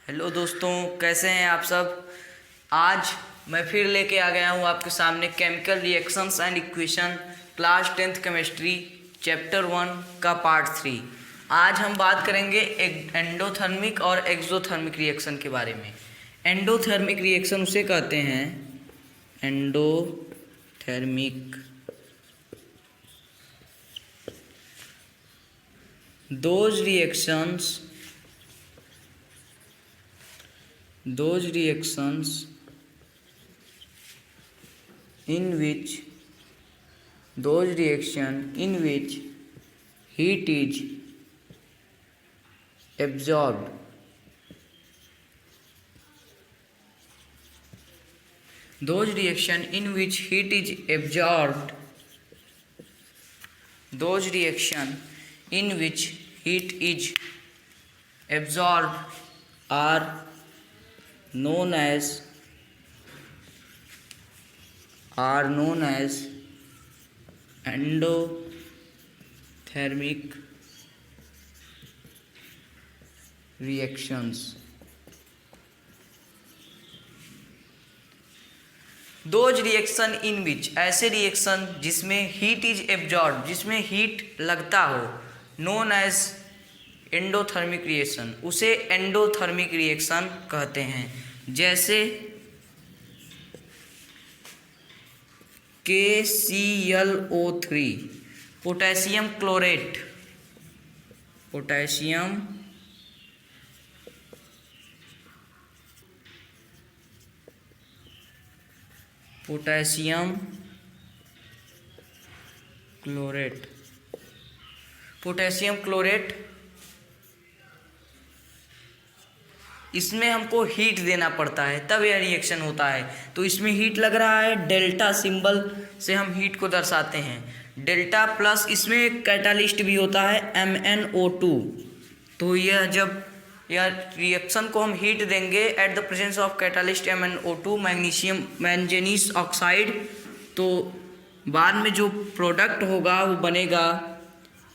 Hello दोस्तों, कैसे हैं आप सब। आज मैं फिर लेके आ गया हूँ आपके सामने chemical reactions and equation class 10th chemistry chapter 1 का पार्ट 3। आज हम बात करेंगे एंडोथर्मिक और एक्सोथर्मिक रिएक्शन के बारे में। एंडोथर्मिक रिएक्शन उसे कहते हैं, endothermic those reactions in which heat is absorbed those reaction in which heat is absorbed those reaction in which heat is absorbed are known as endothermic reactions। Those reaction in which, ऐसे reaction जिसमें heat is absorb, जिसमें heat लगता हो, known as endothermic reaction, उसे endothermic reaction कहते हैं। जैसे KClO3 potassium chlorate, potassium chlorate इसमें हमको हीट देना पड़ता है तब यह रिएक्शन होता है। तो इसमें हीट लग रहा है, डेल्टा सिंबल से हम हीट को दर्शाते हैं। डेल्टा प्लस इसमें एक कैटालिस्ट भी होता है MnO2। तो यह रिएक्शन को हम हीट देंगे at the presence of catalyst MnO2 manganese oxide, तो बाद में जो प्रोडक्ट होगा वो बनेगा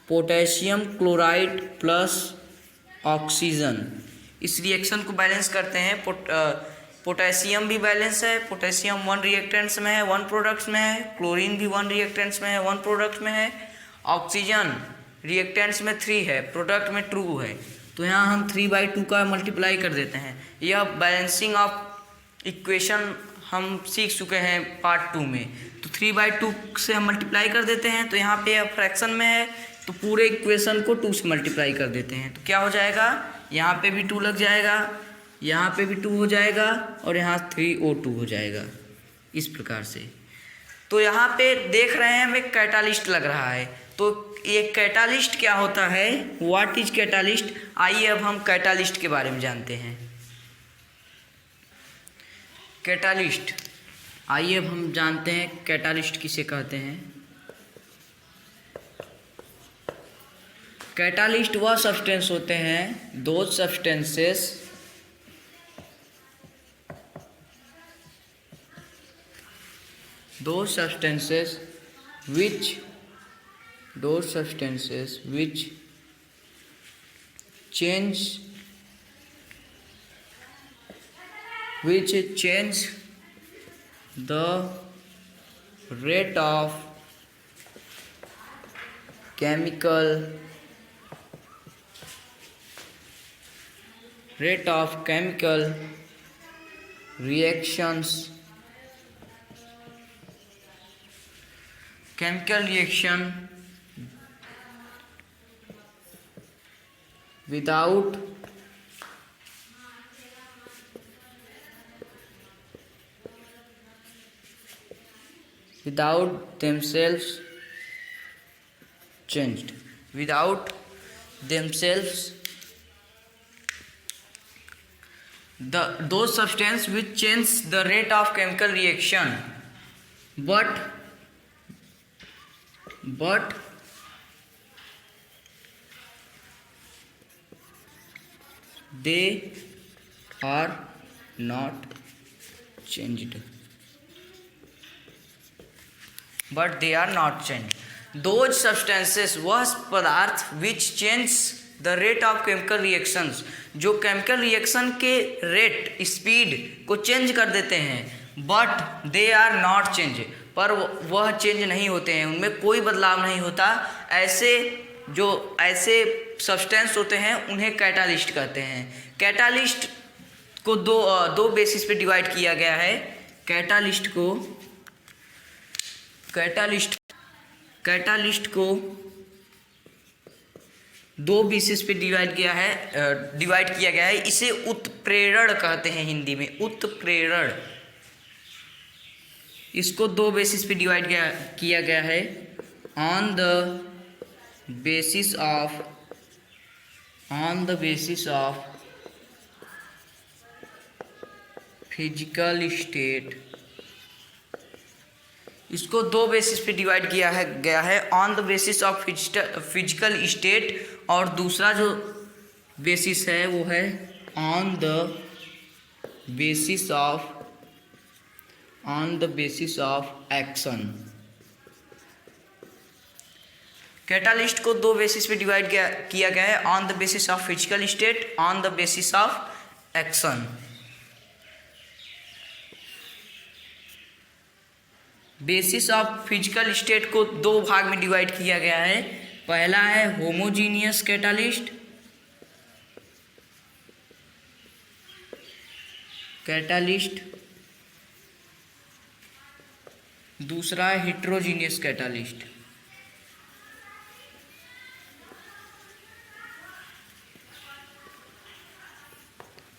पोटेशियम क्लोराइड प्लस ऑक्सीजन। इस रिएक्शन को बैलेंस करते हैं। पोटेशियम भी बैलेंस है, पोटेशियम 1 रिएक्टेंट्स में है, 1 प्रोडक्ट्स में है। क्लोरीन भी 1 रिएक्टेंट्स में है, 1 प्रोडक्ट में है। ऑक्सीजन रिएक्टेंट्स में 3 है, प्रोडक्ट में 2 है। तो यहाँ हम 3/2 का मल्टीप्लाई कर देते हैं। यह बैलेंसिंग ऑफ इक्वेशन हम सीख चुके हैं पार्ट 2 में। तो 3/2 से हम मल्टीप्लाई कर देते हैं। तो यहाँ पे फ्रैक्शन में है तो पूरे इक्वेशन को 2 से मल्टीप्लाई कर देते हैं। तो क्या हो जाएगा, यहाँ पे भी 2 लग जाएगा, यहाँ पे भी 2 हो जाएगा और यहाँ 3O2 हो जाएगा, इस प्रकार से। तो यहाँ पे देख रहे हैं हमें कैटालिस्ट लग रहा है। तो ये कैटालिस्ट क्या होता है, व्हाट इज कैटालिस्ट। आइए अब हम कैटालिस्ट के बारे में जानते हैं। कैटालिस्ट, आइए अब हम जानते हैं कैटालिस्ट किसे कहते हैं। कैटालिस्ट वह सब्सटेंस होते हैं, दो substances which change the rate of chemical reactions without themselves changed, those substances which change the rate of chemical reaction, but they are not changed. Those substances, वह पदार्थ which change the rate of chemical reactions, जो chemical reaction के rate speed को change कर देते हैं, but they are not change, पर वह चेंज नहीं होते हैं, उनमें कोई बदलाव नहीं होता। ऐसे सब्सटेंस होते हैं उन्हें कैटालिस्ट कहते हैं। कैटालिस्ट को दो बेसिस पे डिवाइड किया गया है। कैटालिस्ट को दो बेसिस पे डिवाइड किया गया है। इसे उत्प्रेरण कहते हैं हिंदी में, उत्प्रेरण। इसको दो बेसिस पे डिवाइड किया गया है। On the basis of physical state, इसको दो बेसिस पे डिवाइड गया है। On the basis of physical state, और दूसरा जो बेसिस है वो है on the basis of action. Catalyst को दो बेसिस पे डिवाइड किया गया है। On the basis of physical state, on the basis of action. Basis of physical state को दो भाग में डिवाइड किया गया है। पहला है होमोजीनियस कैटालिस्ट, दूसरा है हेट्रोजीनियस कैटालिस्ट।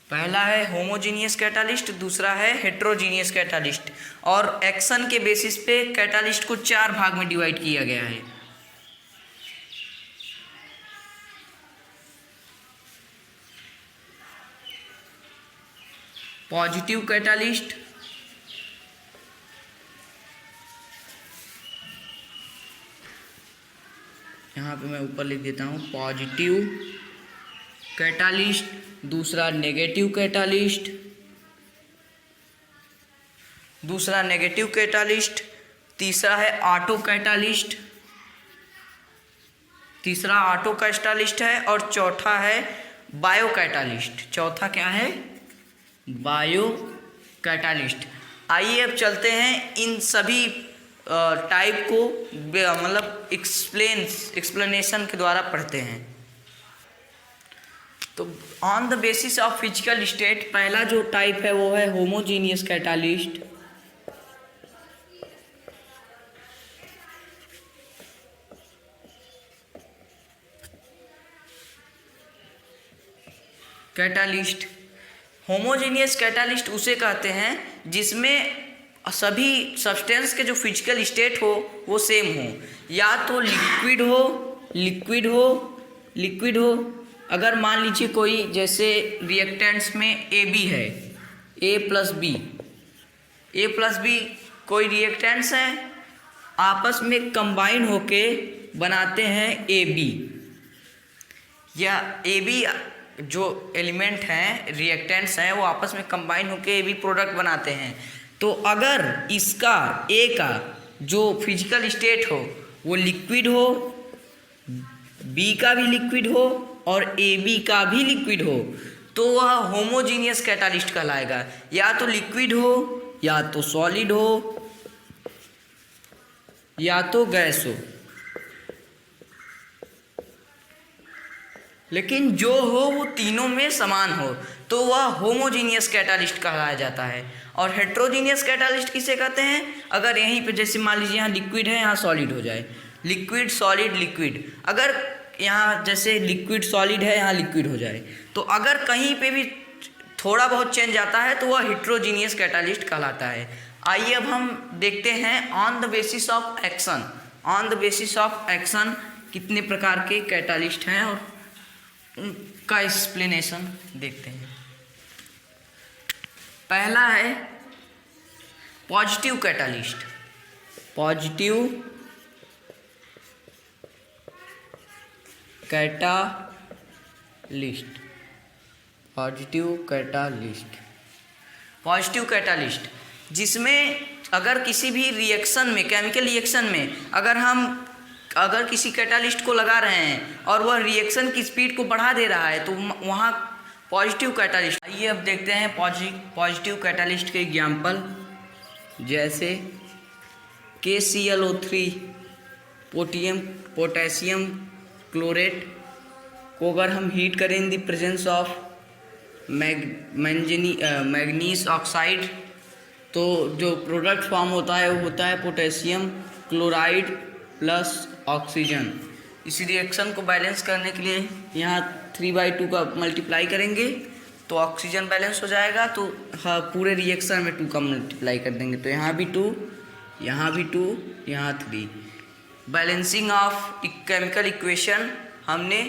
पहला है होमोजीनियस कैटालिस्ट, दूसरा है हेट्रोजीनियस कैटालिस्ट। और एक्शन के बेसिस पे कैटालिस्ट को चार भाग में डिवाइड किया गया है। पॉजिटिव कैटालिस्ट, यहाँ पे मैं ऊपर लिख देता हूँ पॉजिटिव कैटालिस्ट, दूसरा नेगेटिव कैटालिस्ट, तीसरा है ऑटो कैटालिस्ट है, और चौथा है बायो कैटालिस्ट। चौथा क्या है? Bio catalyst. आइए अब चलते हैं इन सभी टाइप को मतलब एक्सप्लेनेशन के द्वारा पढ़ते हैं। तो on the basis of physical state, पहला जो टाइप है वो है होमोजीनियस कैटालिस्ट। होमोजीनियस कैटालिस्ट उसे कहते हैं जिसमें सभी सब्सटेंस के जो फिजिकल स्टेट हो वो सेम हो, या तो लिक्विड हो। अगर मान लीजिए कोई, जैसे रिएक्टेंट्स में AB है, A प्लस बी कोई रिएक्टेंट्स हैं, आपस में कंबाइन होके बनाते हैं AB, या AB जो एलिमेंट हैं, रिएक्टेंट्स हैं, वो आपस में कंबाइन होके AB प्रोडक्ट बनाते हैं। तो अगर इसका A का जो फिजिकल स्टेट हो वो लिक्विड हो, B का भी लिक्विड हो और AB का भी लिक्विड हो, तो वह होमोजीनियस कैटालिस्ट कहलाएगा। या तो लिक्विड हो, या तो सॉलिड हो, या तो गैस हो, लेकिन जो हो वो तीनों में समान हो, तो वह होमोजीनियस कैटालिस्ट कहलाया जाता है। और हेट्रोजीनियस कैटालिस्ट किसे कहते हैं? अगर यहीं पे जैसे मान लीजिए यहाँ लिक्विड है, यहाँ सॉलिड हो जाए, लिक्विड सॉलिड लिक्विड। अगर यहाँ जैसे लिक्विड सॉलिड है, यहाँ लिक्विड हो जाए, तो अगर कहीं पे भी थोड़ा बहुत चेंज आता है तो वह हेट्रोजीनियस कैटालिस्ट कहलाता है। आइए अब हम देखते हैं on the basis of action. On the basis of action कितने प्रकार के कैटालिस्ट हैं और उनका एक्सप्लेनेशन देखते हैं। पहला है पॉजिटिव कैटालिस्ट। पॉजिटिव कैटालिस्ट जिसमें अगर किसी भी रिएक्शन में, केमिकल रिएक्शन में, अगर हम अगर किसी कैटालिस्ट को लगा रहे हैं और वह रिएक्शन की स्पीड को बढ़ा दे रहा है तो वहाँ पॉजिटिव कैटालिस्ट। आइए अब देखते हैं पॉजिटिव कैटालिस्ट के एग्जाम्पल, जैसे KClO3 पोटेशियम क्लोरेट को अगर हम हीट करें in the presence of manganese oxide, तो जो प्रोडक्ट फॉर्म होता है वो होता है पोटेशियम क्लोराइड प्लस ऑक्सीजन। इस रिएक्शन को बैलेंस करने के लिए यहाँ 3/2 का मल्टीप्लाई करेंगे तो ऑक्सीजन बैलेंस हो जाएगा। तो हाँ, पूरे रिएक्शन में 2 का मल्टीप्लाई कर देंगे तो यहाँ भी 2, यहाँ भी 2, यहाँ 3। बैलेंसिंग ऑफ केमिकल इक्वेशन हमने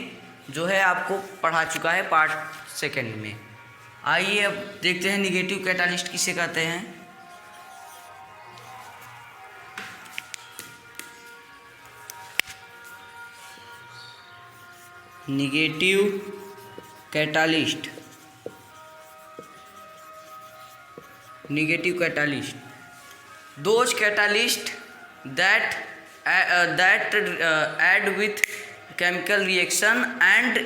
जो है आपको पढ़ा चुका है पार्ट 2 में। आइए अब देखते हैं निगेटिव कैटालिस्ट किसे कहते हैं। Negative catalyst those catalyst that add with chemical reaction and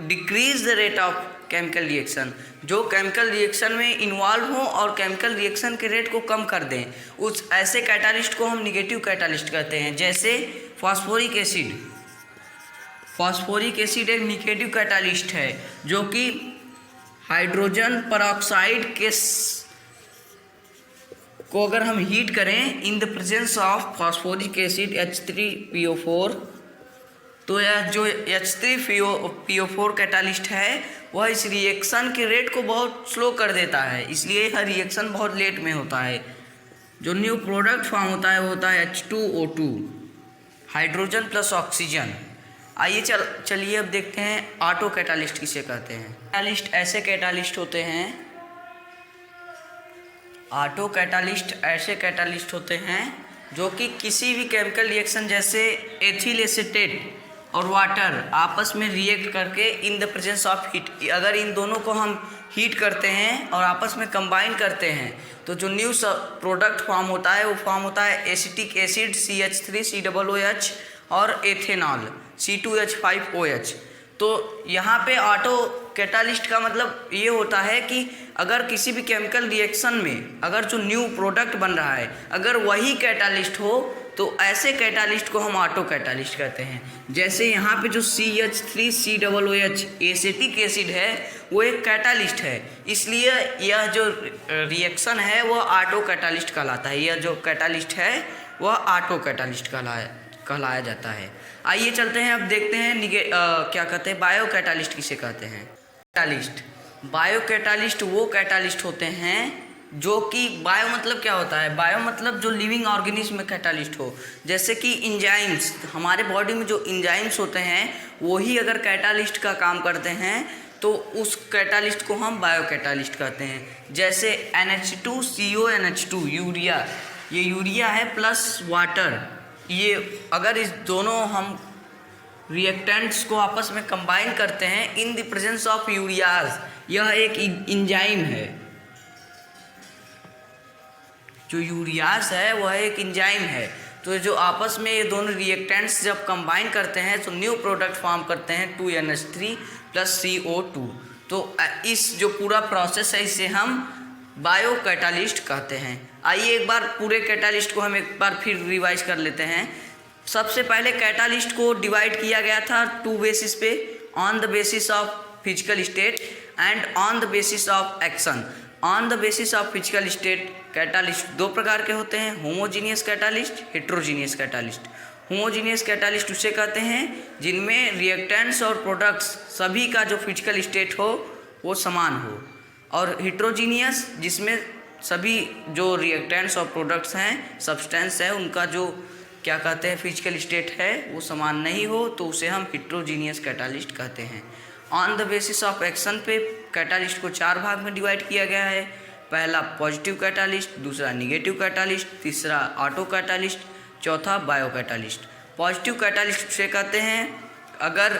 decrease the rate of chemical reaction, जो केमिकल रिएक्शन में इन्वॉल्व हों और केमिकल रिएक्शन के रेट को कम कर दें, उस ऐसे कैटालिस्ट को हम निगेटिव कैटालिस्ट कहते हैं। जैसे फॉस्फोरिक एसिड एक निगेटिव कैटालिस्ट है जो कि हाइड्रोजन परऑक्साइड के को अगर हम हीट करें in the presence of phosphoric acid H3PO4, तो यह जो H3PO4 कैटालिस्ट है वह इस रिएक्शन के रेट को बहुत स्लो कर देता है, इसलिए यह रिएक्शन बहुत लेट में होता है। जो न्यू प्रोडक्ट फॉर्म होता है वो होता है H2O2, हाइड्रोजन प्लस ऑक्सीजन। आइए चलिए अब देखते हैं ऑटो कैटालिस्ट किसे कहते हैं। कैटालिस्ट ऐसे कैटालिस्ट होते हैं, ऑटो कैटालिस्ट ऐसे कैटालिस्ट होते हैं जो कि किसी भी केमिकल रिएक्शन जैसे एथिल एसीटेट और वाटर आपस में रिएक्ट करके in the presence of heat, अगर इन दोनों को हम हीट करते हैं और आपस में कंबाइन करते हैं तो जो न्यू प्रोडक्ट फॉर्म होता है वो फॉर्म होता है एसिटिक एसिड CH3COOH और एथेनॉल C2H5OH। तो यहाँ पे ऑटो कैटालिस्ट का मतलब ये होता है कि अगर किसी भी केमिकल रिएक्शन में अगर जो न्यू प्रोडक्ट बन रहा है अगर वही कैटालिस्ट हो तो ऐसे कैटालिस्ट को हम ऑटो कैटालिस्ट कहते हैं। जैसे यहाँ पे जो CH3COOH एसिटिक एसिड है वो एक कैटालिस्ट है, इसलिए यह जो रिएक्शन है वह ऑटो कैटालिस्ट कहलाता है। यह जो कैटालिस्ट है वह ऑटो कैटालिस्ट कहलाया जाता है। आइए चलते हैं, अब देखते हैं क्या कहते हैं बायो कैटालिस्ट किसे कहते हैं। बायो कैटालिस्ट वो कैटालिस्ट होते हैं जो कि बायो मतलब क्या होता है, बायो मतलब जो लिविंग ऑर्गेनिज्म में कैटालिस्ट हो। जैसे कि इंजाइम्स, हमारे बॉडी में जो इंजाइम्स होते हैं वही अगर कैटालिस्ट का काम करते हैं तो उस कैटालिस्ट को हम बायो कैटालिस्ट कहते हैं। जैसे NH2CONH2 यूरिया, ये यूरिया है प्लस वाटर, ये अगर इस दोनों हम रिएक्टेंट्स को आपस में कंबाइन करते हैं in the presence of ureas, यह एक एंजाइम है। जो यूरियाज है वह एक एंजाइम है। तो जो आपस में ये दोनों रिएक्टेंट्स जब कंबाइन करते हैं तो न्यू प्रोडक्ट फॉर्म करते हैं 2NH3 + CO2। तो इस जो पूरा प्रोसेस है इसे हम बायो कैटालिस्ट कहते हैं। आइए एक बार पूरे कैटालिस्ट को हम एक बार फिर रिवाइज कर लेते हैं। सबसे पहले कैटालिस्ट को डिवाइड किया गया था 2 बेसिस पे, on the basis of physical state and on the basis of action. On the basis of physical state catalyst 2 प्रकार के होते हैं, homogeneous catalyst, heterogeneous catalyst. Homogeneous catalyst उसे कहते हैं जिनमें रिएक्टेंट्स और प्रोडक्ट्स सभी का जो फिजिकल स्टेट हो वो समान हो, और हेट्रोजीनियस जिसमें सभी जो रिएक्टेंट्स और प्रोडक्ट्स हैं, सब्सटेंस है, उनका जो क्या कहते हैं फिजिकल स्टेट है वो समान नहीं हो, तो उसे हम हेट्रोजीनियस कैटालिस्ट कहते हैं। On the basis of action पे कैटालिस्ट को 4 भाग में डिवाइड किया गया है। पहला पॉजिटिव कैटालिस्ट, दूसरा निगेटिव कैटालिस्ट, तीसरा ऑटो कैटालिस्ट, चौथा बायो कैटालिस्ट। पॉजिटिव कैटालिस्ट से कहते हैं अगर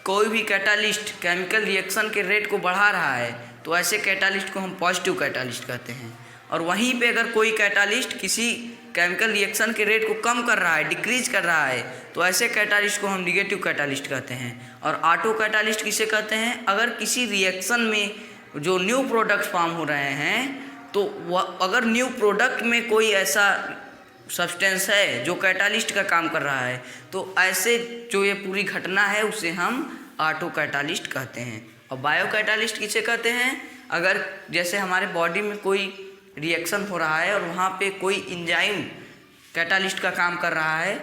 कोई भी कैटालिस्ट केमिकल रिएक्शन के रेट को बढ़ा रहा है तो ऐसे कैटालिस्ट को हम पॉजिटिव कैटालिस्ट कहते हैं। और वहीं पे अगर कोई कैटालिस्ट किसी केमिकल रिएक्शन के रेट को कम कर रहा है, डिक्रीज कर रहा है, तो ऐसे कैटालिस्ट को हम निगेटिव कैटालिस्ट कहते हैं। और ऑटो कैटालिस्ट किसे कहते हैं? अगर किसी रिएक्शन में जो न्यू प्रोडक्ट फॉर्म हो रहे हैं, तो वह अगर न्यू प्रोडक्ट में कोई ऐसा सब्सटेंस है जो कैटालिस्ट का काम कर रहा है, तो ऐसे जो ये पूरी घटना है उसे हम ऑटो कैटालिस्ट कहते हैं। और बायो कैटालिस्ट किसे कहते हैं? अगर जैसे हमारे बॉडी में कोई रिएक्शन हो रहा है और वहाँ पे कोई एंजाइम कैटालिस्ट का काम कर रहा है,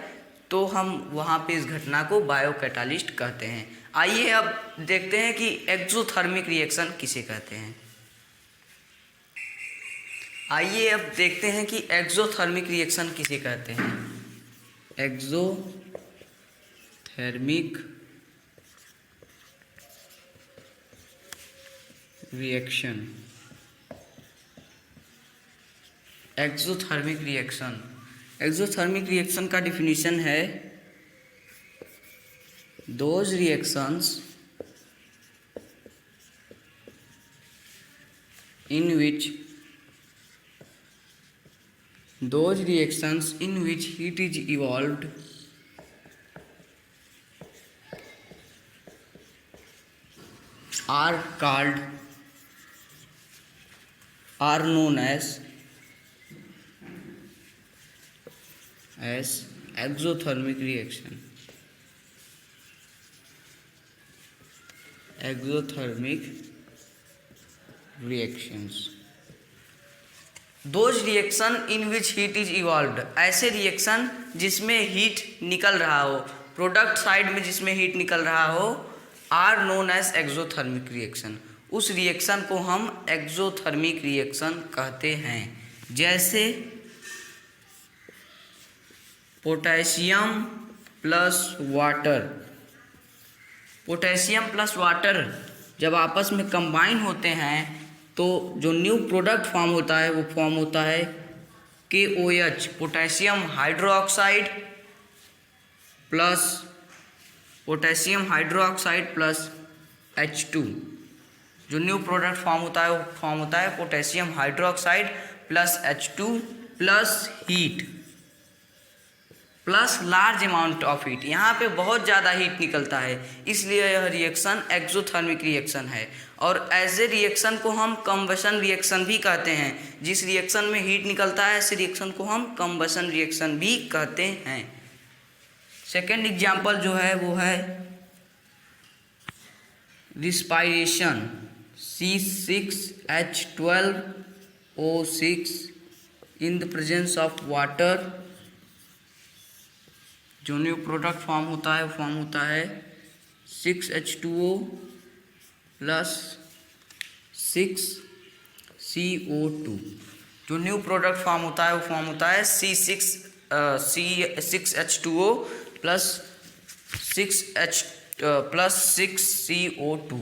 तो हम वहाँ पे इस घटना को बायो कैटालिस्ट कहते हैं। आइए अब देखते हैं कि एक्सोथर्मिक रिएक्शन किसे कहते हैं। आइए अब देखते हैं कि एक्सोथर्मिक रिएक्शन किसे कहते हैं। Exothermic reaction. Exothermic reaction, exothermic reaction का डिफिनीशन है those reactions in which heat is evolved are known as exothermic reaction. Exothermic reactions. Those reaction in which heat is evolved, ऐसे रिएक्शन जिसमें heat निकल रहा हो, प्रोडक्ट साइड में जिसमें heat निकल रहा हो, are known as exothermic reaction. उस रिएक्शन को हम एक्सोथर्मिक रिएक्शन कहते हैं। जैसे potassium plus water, potassium plus water जब आपस में कंबाइन होते हैं तो जो न्यू प्रोडक्ट फॉर्म होता है वो फॉर्म होता है KOH, potassium hydroxide plus H2। जो न्यू प्रोडक्ट फॉर्म होता है वो फॉर्म होता है potassium hydroxide plus H2 plus heat plus large amount of heat. यहाँ पे बहुत ज़्यादा हीट निकलता है, इसलिए यह रिएक्शन एक्सोथर्मिक रिएक्शन है। और ऐसे रिएक्शन को हम कंबशन रिएक्शन भी कहते हैं। जिस रिएक्शन में हीट निकलता है ऐसे रिएक्शन को हम कंबशन रिएक्शन भी कहते हैं। सेकेंड एग्जाम्पल जो है वो है respiration, C6H12O6 in the presence of water. जो न्यू प्रोडक्ट फॉर्म होता है वो फॉर्म होता है 6H2O प्लस 6CO2। जो न्यू प्रोडक्ट फॉर्म होता है वो फॉर्म होता है C6H2O प्लस 6CO2।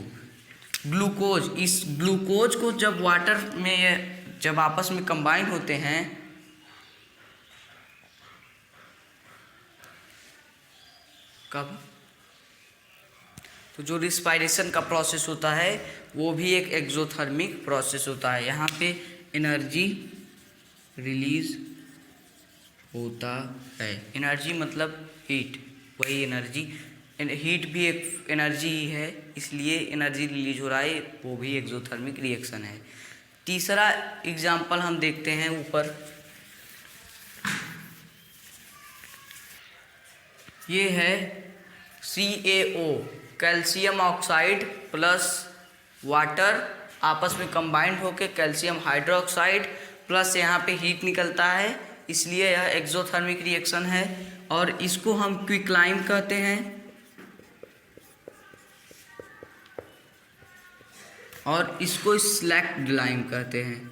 ग्लूकोज, इस ग्लूकोज को जब वाटर में जब आपस में कंबाइन होते हैं कब, तो जो रिस्पायरेशन का प्रोसेस होता है वो भी एक एक्सोथर्मिक प्रोसेस होता है। यहाँ पे एनर्जी रिलीज होता है। एनर्जी मतलब हीट, वही एनर्जी, हीट भी एक एनर्जी ही है, इसलिए एनर्जी रिलीज हो रहा है, वो भी एक्सोथर्मिक रिएक्शन है। तीसरा एग्जाम्पल हम देखते हैं ऊपर, ये है CaO, calcium oxide plus water आपस में कंबाइंड होकर कैल्शियम हाइड्रोक्साइड प्लस यहाँ पे हीट निकलता है, इसलिए यह एक्सोथर्मिक रिएक्शन है। और इसको हम क्विकलाइम कहते हैं और इसको स्लैक्ड लाइम कहते हैं।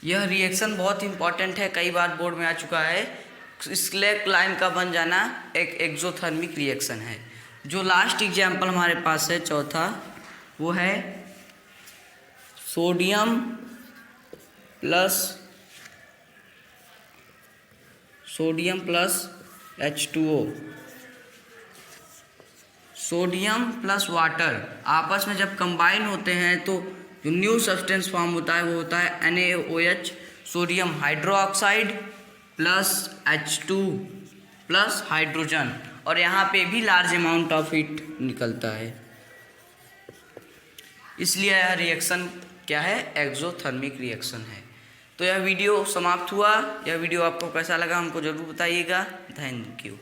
यह रिएक्शन बहुत इंपॉर्टेंट है, कई बार बोर्ड में आ चुका है। स्लैक्ड लाइम का बन जाना एक एक्सोथर्मिक रिएक्शन है। जो लास्ट एग्जाम्पल हमारे पास है चौथा, वो है sodium plus H2O। Sodium plus water आपस में जब कंबाइन होते हैं तो जो न्यू सब्सटेंस फॉर्म होता है वो होता है NaOH, sodium hydroxide plus H2 plus hydrogen, और यहाँ पे भी लार्ज अमाउंट ऑफ हीट निकलता है। इसलिए यह रिएक्शन क्या है, एक्सोथर्मिक रिएक्शन है। तो यह वीडियो समाप्त हुआ। यह वीडियो आपको कैसा लगा हमको ज़रूर बताइएगा। Thank you.